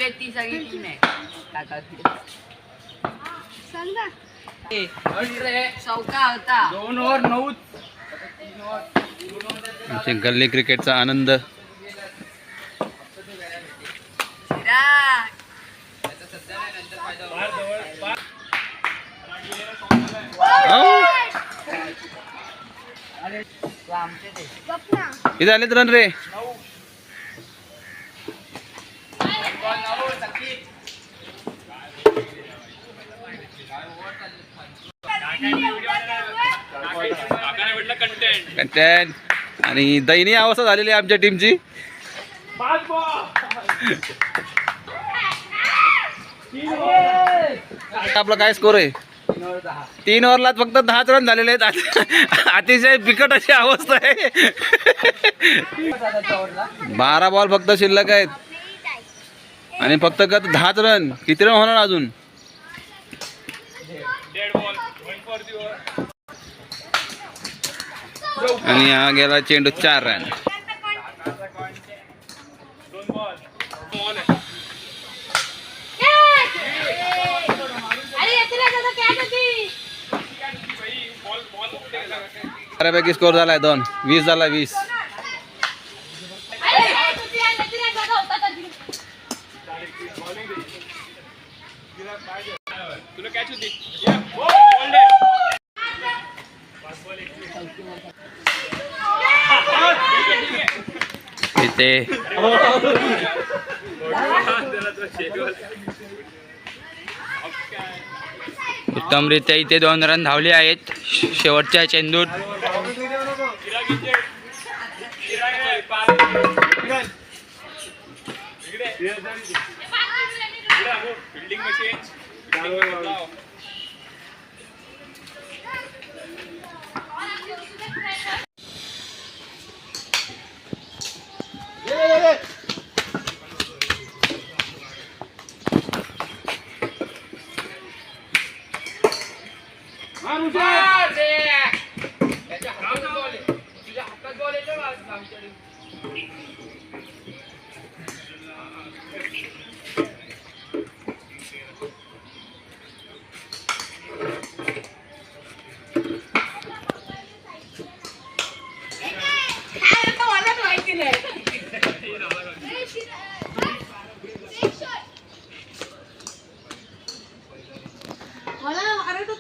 आपल्या ती सगळी टीम आहे काका सांग ना. चौका होता 2 ओव्हर 9. आमचे गल्ली क्रिकेटचा आनंद. चिराग. गप ना. किती झालेत रन रे? कंटेंट आणि दयनीय अवस्था झालेली आहे आमच्या टीमची. आपला काय स्कोर आहे? 3 ओव्हरलाच फक्त 10 रन झालेले आहेत. अतिशय बिकट अशी अवस्था आहे. 12 बॉल फक्त शिल्लक आहेत आणि फक्त 10 रन. किती रन होणार अजून? आणि हा गेला चेंडू 4 रन. बऱ्यापैकी स्कोर झालाय 20 झाला 20. इथे उत्तमरित्या इथे 2 रन धावले आहेत शेवटच्या चेंडूत. मला अरे तो